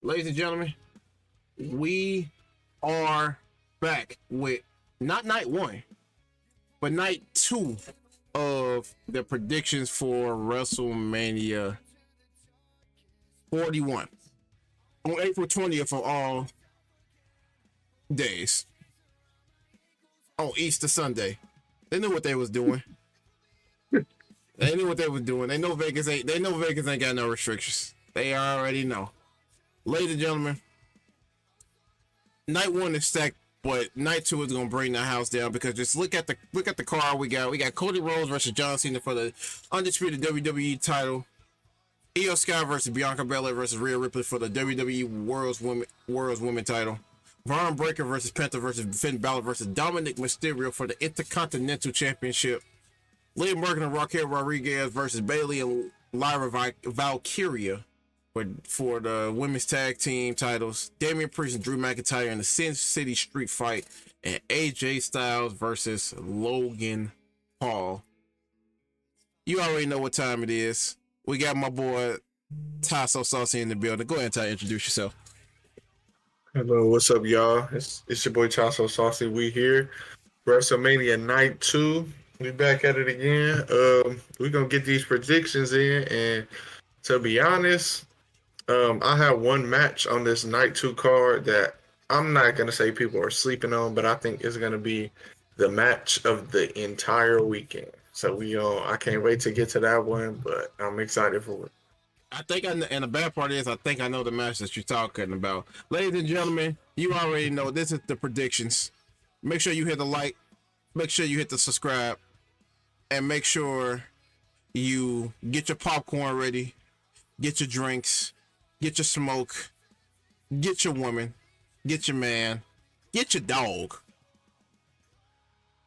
ladies and gentlemen, we are back with not night one, but night two of the predictions for WrestleMania 41 on April 20th of all days. On Easter Sunday. They knew what they was doing. They knew what they was doing. They know Vegas ain't got no restrictions. They already know. Ladies and gentlemen, night one is stacked, but night two is gonna bring the house down because just look at the card we got. We got Cody Rhodes versus John Cena for the Undisputed WWE title. Io Sky versus Bianca Belair versus Rhea Ripley for the WWE World's Women title. Bron Breakker versus Penta versus Finn Bálor versus Dominik Mysterio for the Intercontinental Championship. Lyra and Raquel Rodriguez versus Bayley and Lyra Valkyria for the women's tag team titles. Damian Priest and Drew McIntyre in the Sin City Street Fight, and AJ Styles versus Logan Paul. You already know what time it is. We got my boy Ty So Saucy in the building. Go ahead and Ty, introduce yourself. Hello, what's up, y'all? It's your boy So Saucy. We here. WrestleMania Night 2. We back at it again. We're gonna get these predictions in, and to be honest, I have one match on this Night 2 card that I'm not gonna say people are sleeping on, but I think it's gonna be the match of the entire weekend. So I can't wait to get to that one, but I'm excited for it. I think, and the bad part is, I think I know the match that you're talking about. Ladies and gentlemen, you already know this is the predictions. Make sure you hit the like, make sure you hit the subscribe, and make sure you get your popcorn ready, get your drinks, get your smoke, get your woman, get your man, get your dog.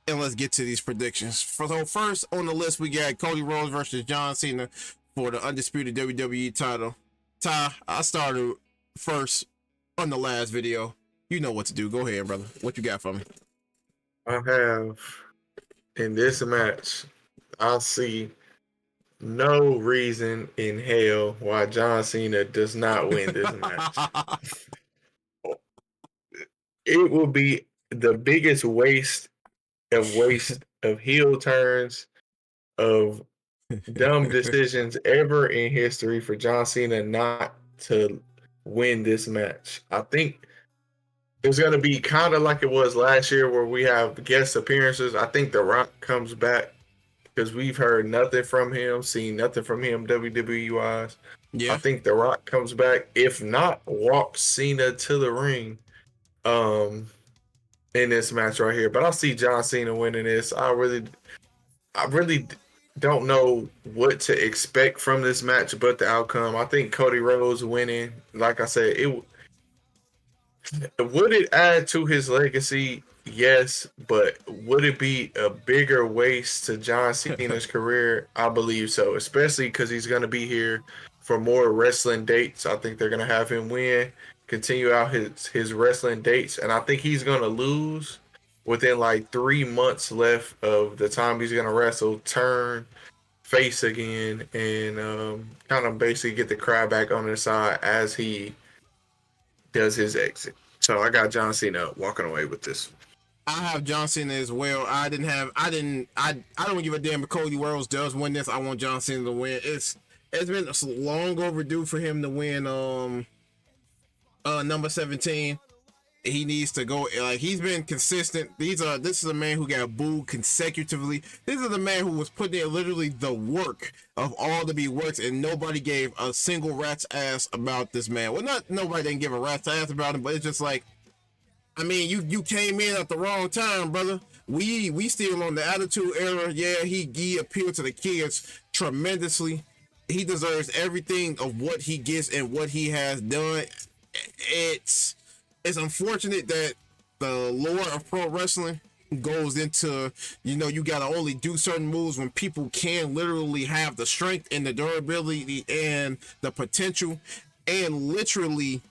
And let's get to these predictions. So first on the list, we got Cody Rhodes versus John Cena for the Undisputed WWE title. Ty, I started first on the last video. You know what to do. Go ahead, brother. What you got for me? I have, in this match, I see no reason in hell why John Cena does not win this match. It will be the biggest waste of heel turns, of dumb decisions ever in history for John Cena not to win this match. I think it's going to be kind of like it was last year where we have guest appearances. I think The Rock comes back because we've heard nothing from him, seen nothing from him WWE-wise. Yeah. I think The Rock comes back. If not, walks Cena to the ring in this match right here. But I see John Cena winning this. I really don't know what to expect from this match but the outcome. I think Cody Rhodes winning, like I said, would it add to his legacy? Yes, but would it be a bigger waste to John Cena's career? I believe so, especially because he's going to be here for more wrestling dates. I think they're going to have him win, continue out his wrestling dates, and I think he's going to lose within like 3 months left of the time he's going to wrestle, turn face again, and kind of basically get the crowd back on his side as he does his exit. So I got John Cena walking away with this. I have John Cena as well. I don't give a damn if Cody Rhodes does win this. I want John Cena to win. It's been long overdue for him to win number 17. He needs to go. Like, he's been consistent. This is a man who got booed consecutively. This is a man who was putting in literally the work of all the be works, and nobody gave a single rat's ass about this man. Well, nobody didn't give a rat's ass about him, but it's just like, I mean, you came in at the wrong time, brother. We still on the Attitude Era. Yeah, he appealed to the kids tremendously. He deserves everything of what he gets and what he has done. It's unfortunate that the lore of pro wrestling goes into, you gotta only do certain moves when people can literally have the strength and the durability and the potential and literally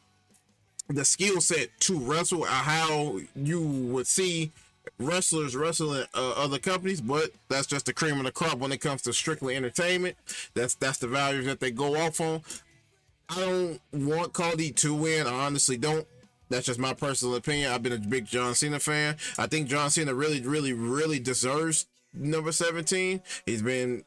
the skill set to wrestle, how you would see wrestlers wrestling other companies. But that's just the cream of the crop when it comes to strictly entertainment. That's the values that they go off on. I don't want Cody to win. I honestly don't. That's just my personal opinion. I've been a big John Cena fan. I think John Cena really deserves number 17. He's been.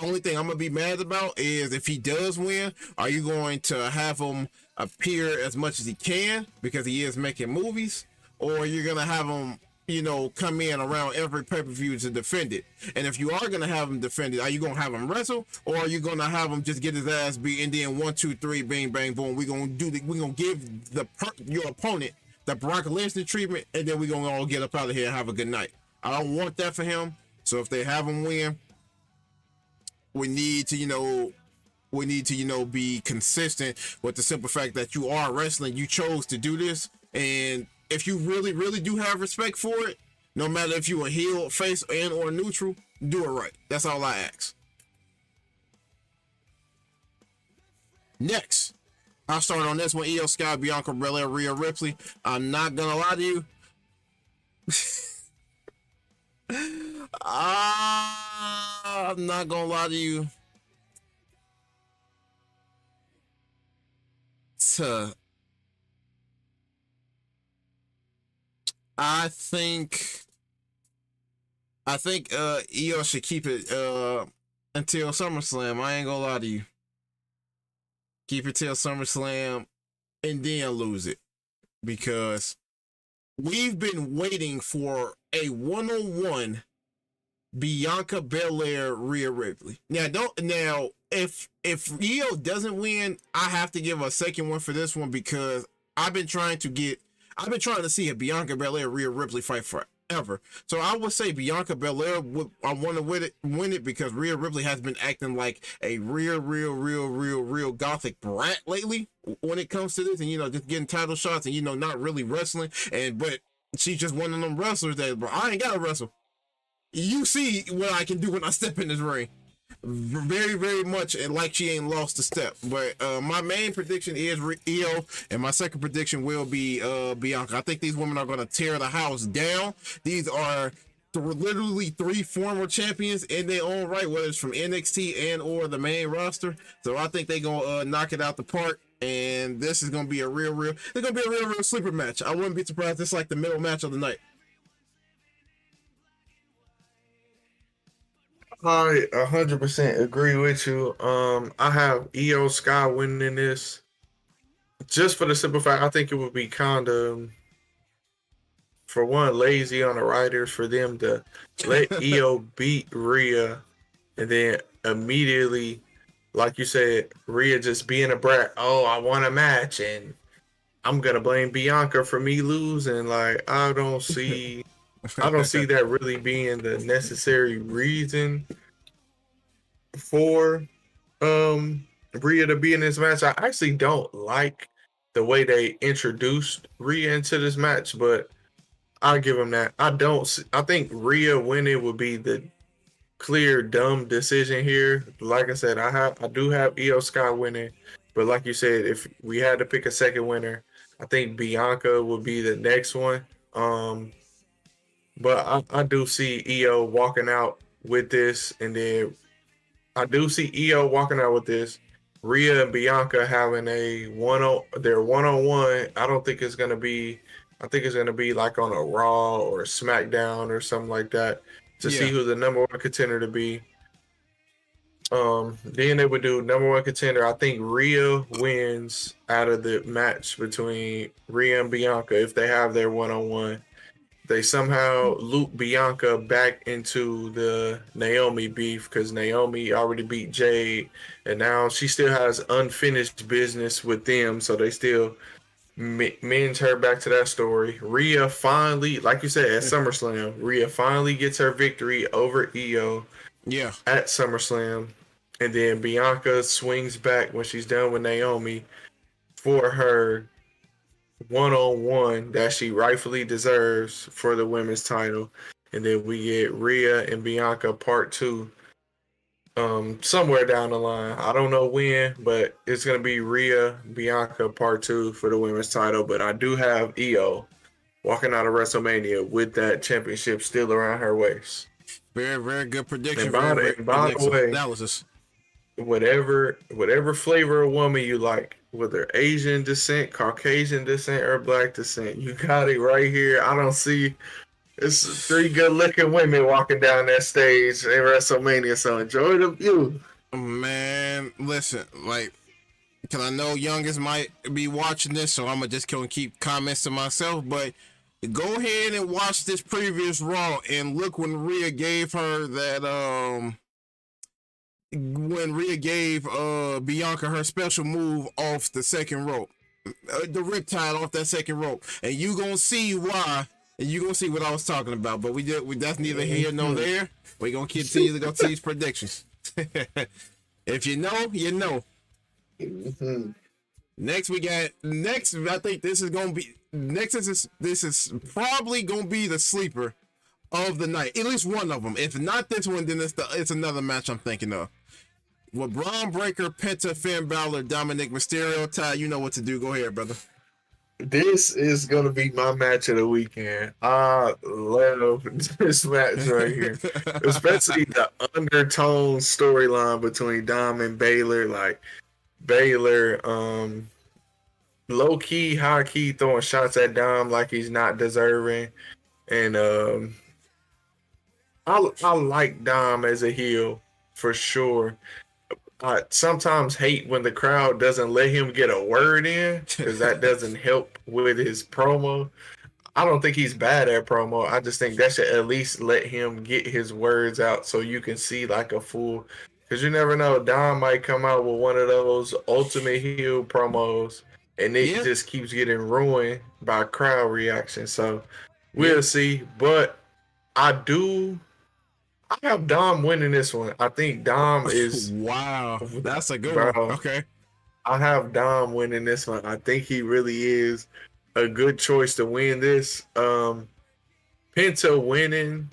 Only thing I'm gonna be mad about is if he does win, are you going to have him appear as much as he can because he is making movies, or you're gonna have him, come in around every pay-per-view to defend it? And if you are gonna have him defend it, are you gonna have him wrestle, or are you gonna have him just get his ass beat and then 1, 2, 3, bang bang boom? We're gonna give your opponent the Brock Lesnar treatment, and then we're gonna all get up out of here and have a good night. I don't want that for him. So if they have him win, we need to be consistent with the simple fact that you are wrestling. You chose to do this, and if you really do have respect for it, no matter if you a heel, face, and or neutral, do it right. That's all I ask. Next, I'll start on this one. Io Sky, Bianca Belair, Rhea Ripley. I'm not gonna lie to you. I'm not gonna lie to you. I think Io should keep it until SummerSlam. I ain't gonna lie to you. Keep it till SummerSlam and then lose it, because we've been waiting for a one-on-one Bianca Belair, Rhea Ripley. Now if Io doesn't win, I have to give a second one for this one, because I've been trying to see a Bianca Belair, Rhea Ripley fight forever. So I would say Bianca Belair I want to win it because Rhea Ripley has been acting like a real gothic brat lately when it comes to this, and just getting title shots and not really wrestling, but she's just one of them wrestlers that, bro, I ain't gotta wrestle. You see what I can do when I step in this ring. Very much like she ain't lost a step. But my main prediction is Io, and my second prediction will be Bianca. I think these women are going to tear the house down. These are literally 3 former champions in their own right, whether it's from NXT and or the main roster. So I think they're going to knock it out the park. And this is going to be a real sleeper match. I wouldn't be surprised. It's like the middle match of the night. I 100% agree with you. I have Io Sky winning this just for the simple fact I think it would be kind of, for one, lazy on the writers for them to let Io beat Rhea and then immediately, like you said, Rhea just being a brat. Oh, I want a match and I'm gonna blame Bianca for me losing. Like, I don't see that really being the necessary reason for Rhea to be in this match. I actually don't like the way they introduced Rhea into this match, but I'll give them that. I think Rhea winning would be the clear dumb decision here. Like I said, I do have Io Sky winning, but like you said, if we had to pick a second winner, I think Bianca would be the next one. But I do see Io walking out with this, and then I do see Io walking out with this. Rhea and Bianca having their one-on-one. I don't think it's gonna be. I think it's gonna be like on a Raw or a SmackDown or something like that to see who the number 1 contender to be. Then they would do number 1 contender. I think Rhea wins out of the match between Rhea and Bianca if they have their one-on-one. They somehow loop Bianca back into the Naomi beef because Naomi already beat Jade, and now she still has unfinished business with them, so they still mend her back to that story. Rhea finally, like you said, at SummerSlam, Rhea finally gets her victory over Io at SummerSlam, and then Bianca swings back when she's done with Naomi for her one-on-one that she rightfully deserves for the women's title. And then we get Rhea and Bianca part 2 somewhere down the line. I don't know when, but it's gonna be Rhea Bianca part 2 for the women's title. But I do have Io walking out of WrestleMania with that championship still around her waist. Very good prediction. And by the way, analysis. whatever flavor of woman you like, whether Asian descent, Caucasian descent, or black descent, you got it right here. I don't see it's three good looking women walking down that stage in WrestleMania, so enjoy the view. Man, listen, like, because I know youngest might be watching this, so I'm gonna just go and keep comments to myself. But go ahead and watch this previous Raw and look when Rhea gave her that when Rhea gave Bianca her special move off the second rope, the riptide off that second rope, and you gonna see why. And you gonna see what I was talking about. But that's neither here nor there. We gonna continue to go to these predictions. If you know, you know. Mm-hmm. Next, I think this is gonna be this is probably gonna be the sleeper of the night. At least one of them. If not this one, then it's another match I'm thinking of. With Bron Breakker, Penta, Finn Bálor, Dominik, Mysterio, Ty, you know what to do. Go ahead, brother. This is gonna be my match of the weekend. I love this match right here, especially the undertone storyline between Dom and Baylor. Like Baylor, low key, high key, throwing shots at Dom like he's not deserving, and I like Dom as a heel for sure. I sometimes hate when the crowd doesn't let him get a word in because that doesn't help with his promo. I don't think he's bad at promo. I just think that should at least let him get his words out so you can see like a full. Because you never know, Dom might come out with one of those ultimate heel promos and it just keeps getting ruined by crowd reaction. So we'll see. But I have Dom winning this one. I think Dom is wow. That's a good one. Okay. I have Dom winning this one. I think he really is a good choice to win this. Penta winning,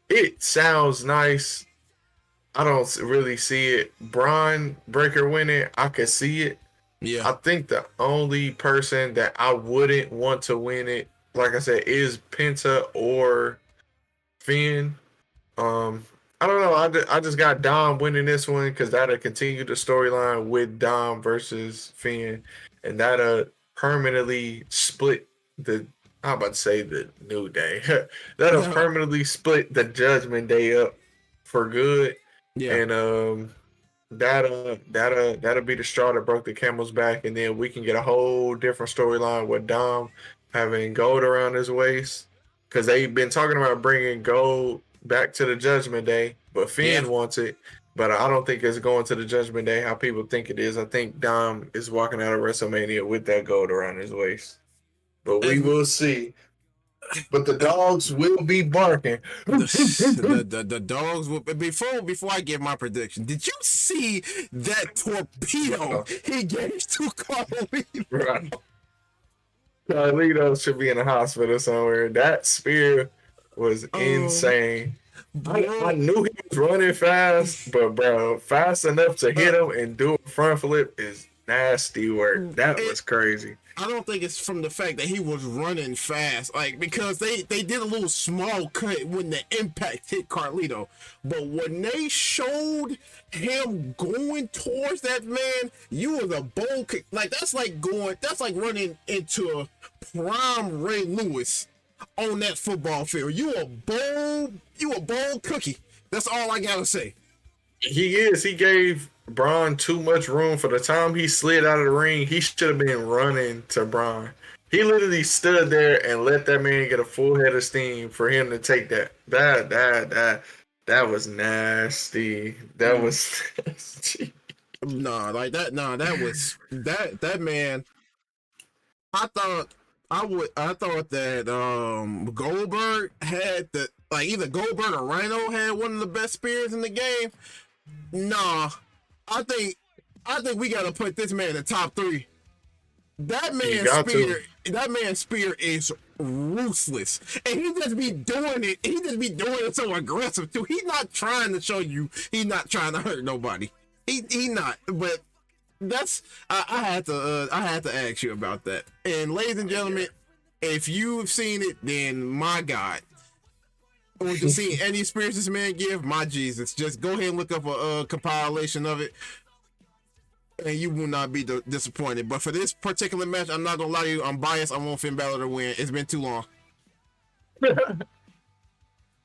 it sounds nice. I don't really see it. Bron Breakker winning, I could see it. Yeah. I think the only person that I wouldn't want to win it, like I said, is Penta or Finn. I don't know. I just got Dom winning this one because that'll continue the storyline with Dom versus Finn, and that'll permanently split the. I'm about to say the New Day. That'll permanently split the Judgment Day up for good. Yeah. And that'll be the straw that broke the camel's back, and then we can get a whole different storyline with Dom having gold around his waist because they've been talking about bringing gold back to the Judgment Day, but Finn wants it. But I don't think it's going to the Judgment Day how people think it is. I think Dom is walking out of WrestleMania with that gold around his waist. But we will see. But the dogs will be barking. The dogs will. Before I give my prediction, did you see that torpedo he gave to Carlito? Right. Carlito should be in the hospital somewhere. That spear was insane. I knew he was running fast, but bro, fast enough to hit him and do a front flip is nasty work. That was crazy. I don't think it's from the fact that he was running fast, like because they did a little small cut when the impact hit Carlito, but when they showed him going towards that man, you was a bold kick. Like that's like running into prime Ray Lewis on that football field. You a bold cookie. That's all I gotta say. He is. He gave Bron too much room for the time he slid out of the ring. He should have been running to Bron. He literally stood there and let that man get a full head of steam for him to take that. That was nasty. That was nasty. That was that man. I thought that Goldberg had either Goldberg or Rhino had one of the best spears in the game. Nah, I think we gotta put this man in the top 3. That man's spear is ruthless, and he just be doing it. He just be doing it so aggressive too. He's not trying to show you. He's not trying to hurt nobody. He not. But that's I had to ask you about that. And ladies and gentlemen, if you've seen it, then my God, Or just seeing any experience this man give, my Jesus, just go ahead and look up a compilation of it, and you will not be disappointed. But for this particular match, I'm not gonna lie to you, I'm biased. I want Finn Balor to win. It's been too long.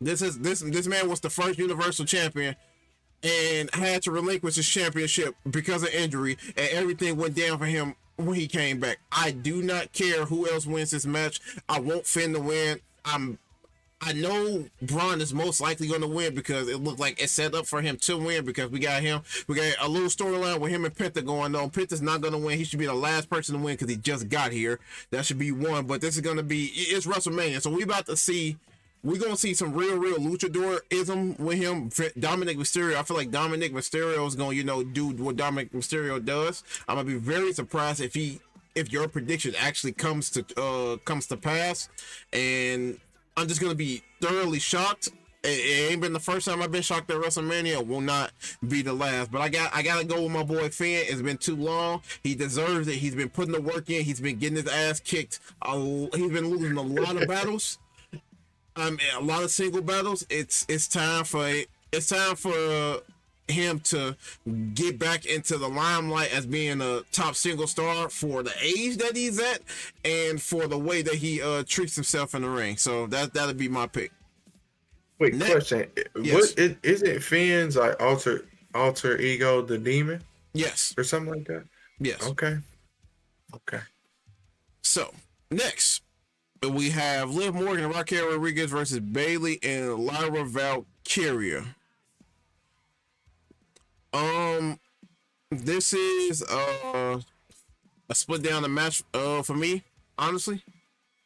This man was the first Universal Champion and had to relinquish his championship because of injury, and everything went down for him when he came back. I do not care who else wins this match. I want Finn to win. I know Bron is most likely going to win because it looked like it's set up for him to win because we got a little storyline with him and Penta going on. Penta's not going to win. He should be the last person to win because he just got here. That should be one. But this is going to be, it's WrestleMania. So we're going to see some real luchadorism with him. Dominik Mysterio. I feel like Dominik Mysterio is going to, do what Dominik Mysterio does. I'm going to be very surprised if your prediction actually comes to pass. And I'm just gonna be thoroughly shocked. It ain't been the first time I've been shocked at WrestleMania. It will not be the last. But I gotta go with my boy Finn. It's been too long. He deserves it. He's been putting the work in. He's been getting his ass kicked. He's been losing a lot of battles. A lot of single battles. It's time for him to get back into the limelight as being a top single star for the age that he's at and for the way that he treats himself in the ring. So that'd be my pick. Wait, question. Yes. What isn't Finn's like alter ego the demon? Yes. Or something like that? Yes. Okay. So next we have Liv Morgan and Raquel Rodriguez versus Bayley and Lyra Valkyria. This is a split down the match for me, honestly.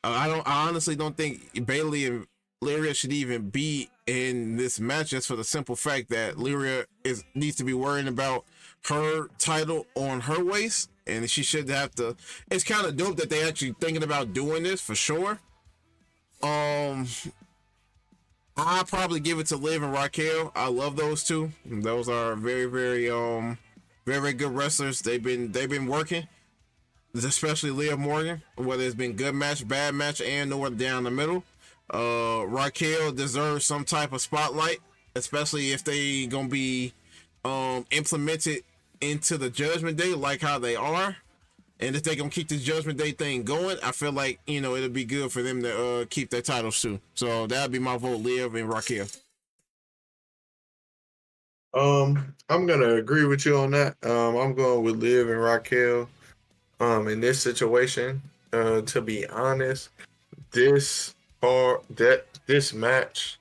I honestly don't think Bayley and Lyra should even be in this match, just for the simple fact that Lyra needs to be worrying about her title on her waist, and she should have to. It's kind of dope that they actually thinking about doing this for sure. I'll probably give it to Liv and Raquel. I love those two. Those are very, very, very good wrestlers. They've been working, especially Liv Morgan, whether it's been good match, bad match, and or down the middle. Raquel deserves some type of spotlight, especially if they gonna be implemented into the Judgment Day like how they are. And if they're gonna keep this Judgment Day thing going, I feel like, it'll be good for them to keep their titles too. So that'd be my vote, Liv and Raquel. I'm gonna agree with you on that. I'm going with Liv and Raquel. In this situation, to be honest, this match,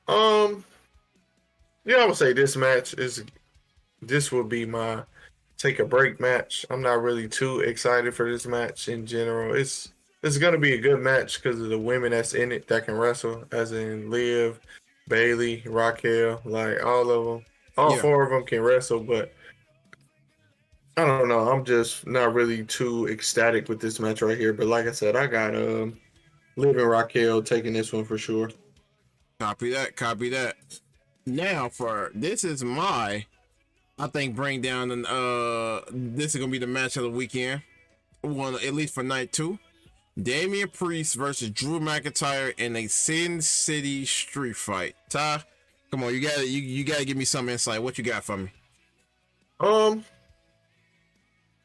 yeah, I would say this will be my take a break match. I'm not really too excited for this match in general. It's gonna be a good match because of the women that's in it that can wrestle, as in Liv, Bayley, Raquel, like all of them. All four of them can wrestle, but I don't know. I'm just not really too ecstatic with this match right here. But like I said, I got Liv and Raquel taking this one for sure. Copy that. Now for this is my, I think, bring down and this is gonna be the match of the weekend. One, at least for night 2. Damian Priest versus Drew McIntyre in a Sin City street fight. Ty, come on, you gotta give me some insight. What you got for me?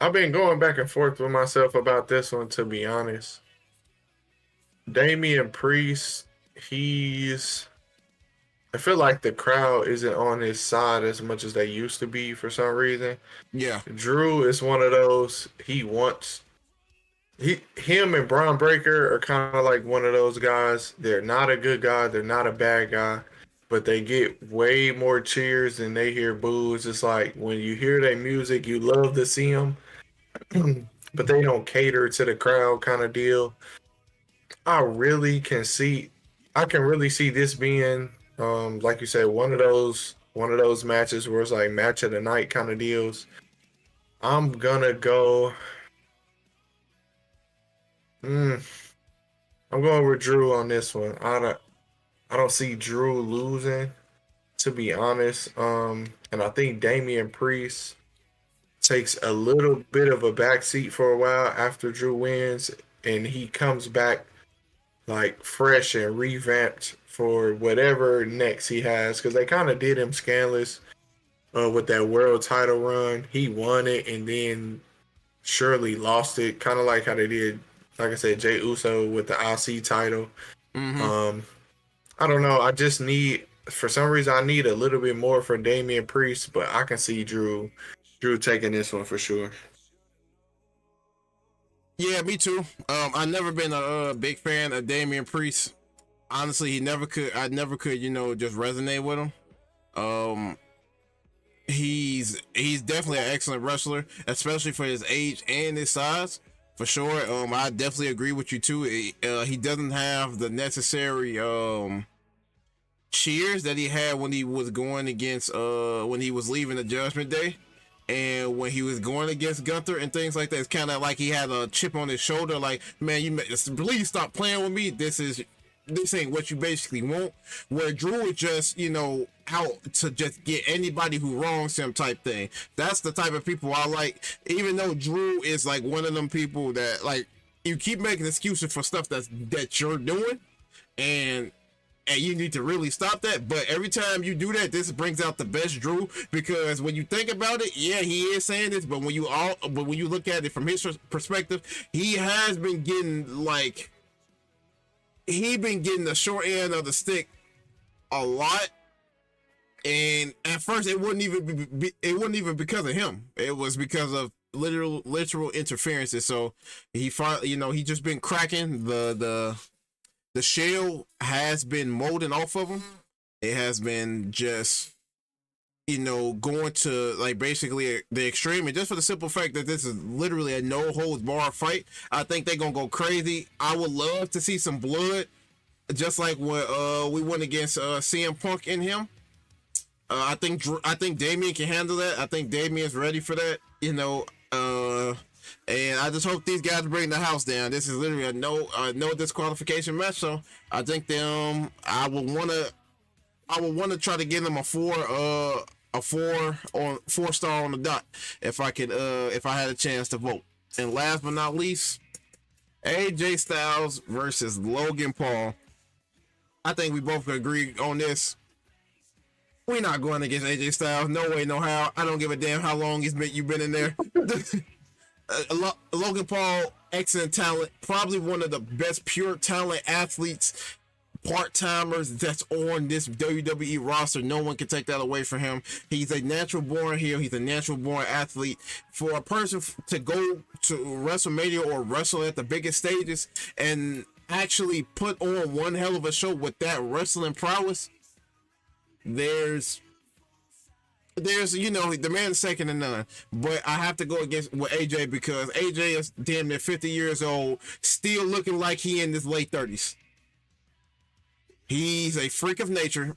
I've been going back and forth with myself about this one, to be honest. Damian Priest, I feel like the crowd isn't on his side as much as they used to be for some reason. Yeah. Drew is one of those, him and Bron Breakker are kind of like one of those guys. They're not a good guy, they're not a bad guy, but they get way more cheers than they hear boos. It's like when you hear their music, you love to see them, but they don't cater to the crowd kind of deal. I can really see this being, like you said, one of those matches where it's like match of the night kind of deals. I'm gonna go. I'm going with Drew on this one. I don't see Drew losing, to be honest. And I think Damian Priest takes a little bit of a backseat for a while after Drew wins, and he comes back like fresh and revamped for whatever next he has, because they kind of did him scandalous with that world title run. He won it and then surely lost it, kind of like how they did, like I said, Jey Uso with the IC title. Mm-hmm. I don't know. I just need, for some reason, I need a little bit more for Damian Priest, but I can see Drew taking this one for sure. Yeah, me too. I never been a big fan of Damian Priest. Honestly, he never could. I never could, just resonate with him. Um, he's definitely an excellent wrestler, especially for his age and his size, for sure. I definitely agree with you too. He doesn't have the necessary cheers that he had when he was going against when he was leaving the Judgment Day. And when he was going against Gunther and things like that, it's kind of like he had a chip on his shoulder. Like, man, please stop playing with me. This ain't what you basically want. Where Drew is just, out to just get anybody who wrongs him type thing. That's the type of people I like. Even though Drew is like one of them people that, like, you keep making excuses for stuff that you're doing, and you need to really stop that. But every time you do that, this brings out the best Drew, because when you think about it, yeah, he is saying this, but when you look at it from his perspective, he has been getting the short end of the stick a lot. And at first, it wouldn't even because of him. It was because of literal interferences. So he finally, he just been cracking the shell has been molding off of him. It has been just, going to like basically the extreme, and just for the simple fact that this is literally a no holds bar fight. I think they're gonna go crazy. I would love to see some blood, just like when we went against CM Punk in him. I think Damian can handle that. I think Damian's ready for that. And I just hope these guys bring the house down. This is literally a no disqualification match. So I think I would want to try to give them a 4 star on the dot if I had a chance to vote. And last but not least, AJ Styles versus Logan Paul. I think we both could agree on this. We're not going against AJ Styles. No way, no how. I don't give a damn how long you've been in there. Logan Paul, excellent talent, probably one of the best pure talent athletes, part-timers that's on this WWE roster. No one can take that away from him. He's a natural born heel. He's a natural born athlete. For a person to go to WrestleMania or wrestle at the biggest stages and actually put on one hell of a show with that wrestling prowess, there's the man's second to none. But I have to go against with AJ because AJ is damn near 50 years old, still looking like he in his late 30s. He's a freak of nature.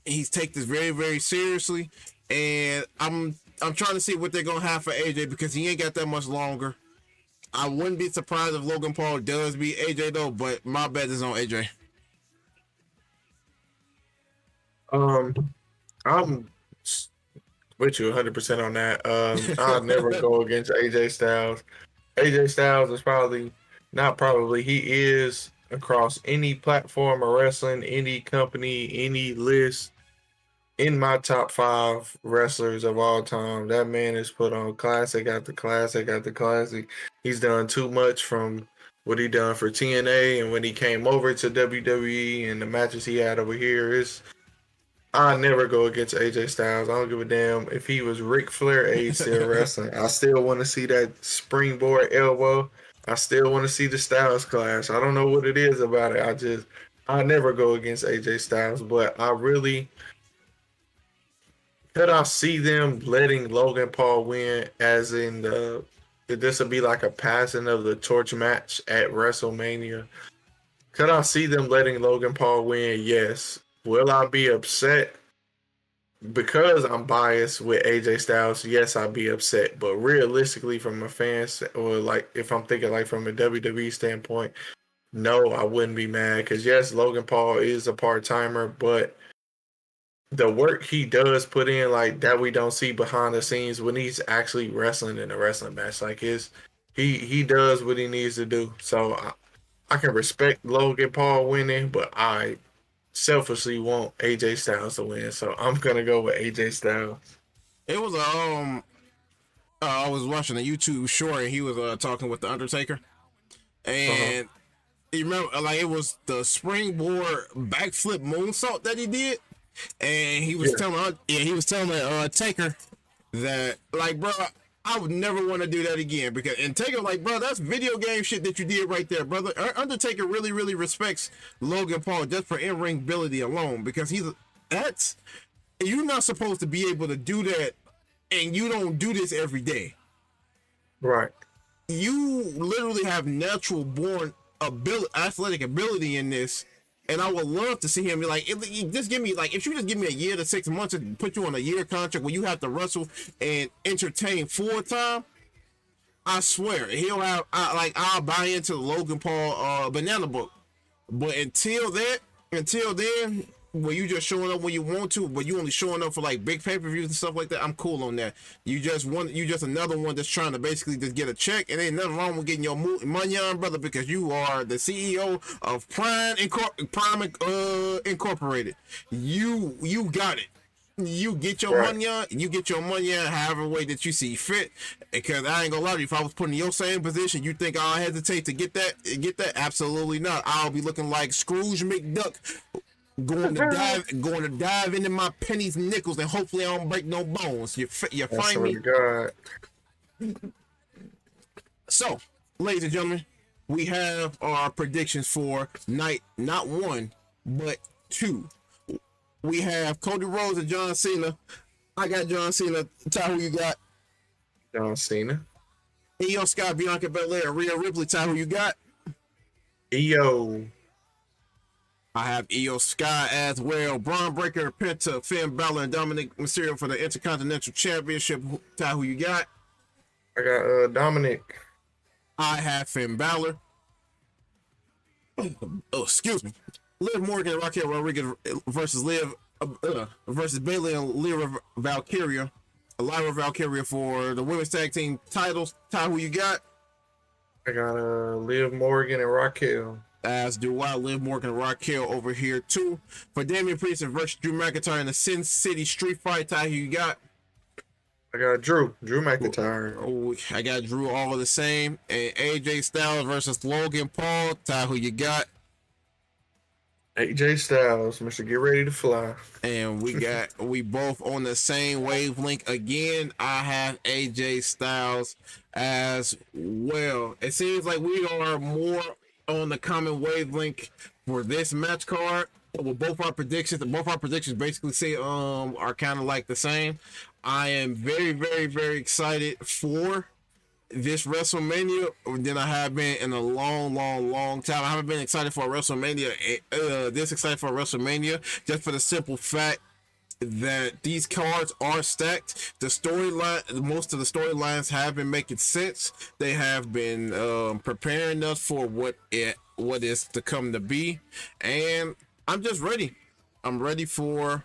He's take this very, very seriously, and I'm trying to see what they're gonna have for AJ because he ain't got that much longer. I wouldn't be surprised if Logan Paul does beat AJ though, but my bet is on AJ. I'm with you 100% on that. I'll never go against AJ Styles. AJ Styles is he is across any platform of wrestling, any company, any list, in my top 5 wrestlers of all time. That man has put on classic after classic after classic. He's done too much, from what he done for TNA and when he came over to WWE and the matches he had over here. I never go against AJ Styles. I don't give a damn if he was Ric Flair age still wrestling. I still want to see that springboard elbow. I still want to see the Styles clash. I don't know what it is about it. I never go against AJ Styles, but could I see them letting Logan Paul win, as in this would be like a passing of the torch match at WrestleMania? Could I see them letting Logan Paul win? Yes. Will I be upset? Because I'm biased with AJ Styles, yes, I'd be upset. But realistically, from a fan, or like if I'm thinking like from a WWE standpoint, no, I wouldn't be mad. Because yes, Logan Paul is a part-timer, but the work he does put in, like that we don't see behind the scenes when he's actually wrestling in a wrestling match, like he does what he needs to do. So I can respect Logan Paul winning, but selfishly want AJ Styles to win, so I'm gonna go with AJ Styles. It was I was watching a YouTube short and he was talking with the Undertaker, and you remember like it was the springboard backflip moonsault that he did, and he was telling Taker that like, bro, I would never want to do that again, because and Taker like, bro, that's video game shit that you did right there, brother. Undertaker really respects Logan Paul just for in-ring ability alone, because you're not supposed to be able to do that, and you don't do this every day. Right. You literally have natural born athletic ability in this, and I would love to see him be like, just give me like, if you just give me a year to 6 months and put you on a year contract where you have to wrestle and entertain full time, I swear he'll have I'll buy into the Logan Paul banana boat. But until then, where you just showing up when you want to, but you only showing up for like big pay-per-views and stuff like that, I'm cool on that. You just another one that's trying to basically just get a check, and ain't nothing wrong with getting your money on, brother, because you are the CEO of Prime Incorporated. You got it. You get your money on, however way that you see fit. Because I ain't gonna lie to you, if I was put in your same position, you think I'll hesitate to get that? Absolutely not. I'll be looking like Scrooge McDuck, going to dive into my pennies and nickels, and hopefully I don't break no bones. You find me? God. So, ladies and gentlemen, we have our predictions for night not 1 but 2. We have Cody Rhodes and John Cena. I got John Cena. Ty, who you got? John Cena. Io Sky, Bianca Belair, Rhea Ripley. Ty, who you got? Io. I have Io Sky as well. Bron Breakker, Penta, Finn Bálor, and Dominik Mysterio for the Intercontinental Championship. Ty, who you got? I got Dominik. I have Finn Bálor. Oh, excuse me. Liv Morgan and Raquel Rodriguez versus versus Bayley and Lyra Valkyria for the women's tag team titles. Ty, who you got? I got Liv Morgan and Raquel. As do I. Liv Morgan and Raquel over here too. For Damian Priest versus Drew McIntyre in the Sin City Street Fight. Ty, who you got? I got Drew McIntyre. Oh, I got Drew all the same. And AJ Styles versus Logan Paul. Ty, who you got? AJ Styles, Mr. Get Ready to Fly. And we both on the same wavelength again. I have AJ Styles as well. It seems like we are more on the common wavelength for this match card. With both our predictions basically say are kind of like the same. I am very excited for this WrestleMania than I have been in a long time. I haven't been excited for a WrestleMania, this excited for a WrestleMania, just for the simple fact that these cards are stacked. The storyline, most of the storylines have been making sense. They have been preparing us for what is to come to be, and I'm just ready. I'm ready to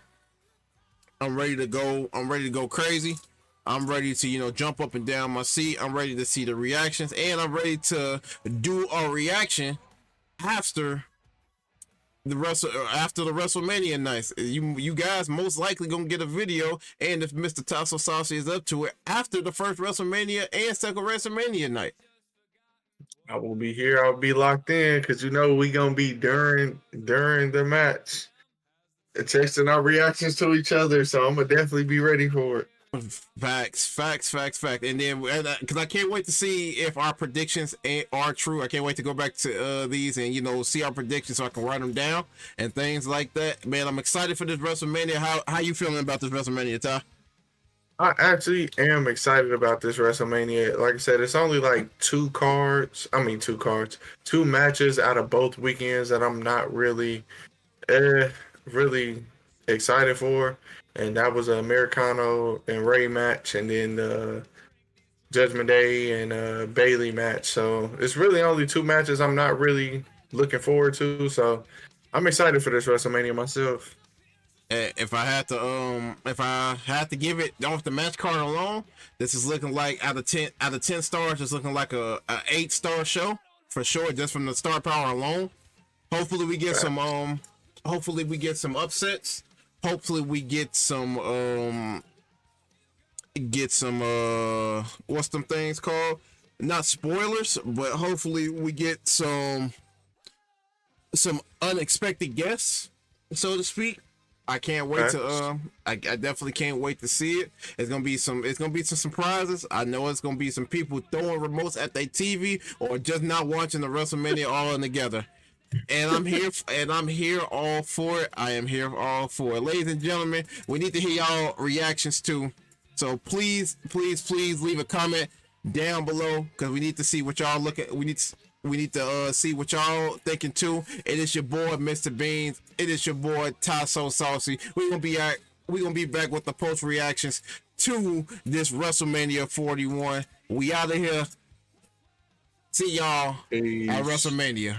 go. I'm ready to go crazy. I'm ready to, jump up and down my seat. I'm ready to see the reactions, and I'm ready to do a reaction after the WrestleMania nights. You guys most likely gonna get a video, and if Mr. Tasso Saucy is up to it, after the first WrestleMania and second WrestleMania night. I will be here. I'll be locked in because we gonna be during the match, texting our reactions to each other. So I'm gonna definitely be ready for it. Facts. And then, because I can't wait to see if our predictions are true. I can't wait to go back to these and see our predictions so I can write them down and things like that. Man, I'm excited for this WrestleMania. How you feeling about this WrestleMania, Ty? I actually am excited about this WrestleMania. Like I said, it's only like two matches out of both weekends that I'm not really excited for. And that was an Americano and Ray match, and then the Judgment Day and Bayley match. So it's really only two matches I'm not really looking forward to. So I'm excited for this WrestleMania myself. If I had to give it off the match card alone, this is looking like out of 10 stars, it's looking like a 8-star show for sure, just from the star power alone. Hopefully we get some Hopefully we get some upsets. Hopefully we get some what's them things called? Not spoilers, but hopefully we get some unexpected guests, so to speak. I can't wait to I definitely can't wait to see it. It's gonna be some surprises. I know it's gonna be some people throwing remotes at their TV or just not watching the WrestleMania all in together. And I'm here all for it. I am here all for it. Ladies and gentlemen, we need to hear y'all reactions too. So please leave a comment down below because we need to see what y'all look at. We need to see what y'all thinking too. It is your boy Mr. Beans. It is your boy Ty So Saucy. We're gonna be back with the post reactions to this WrestleMania 41. We out of here. See y'all at WrestleMania.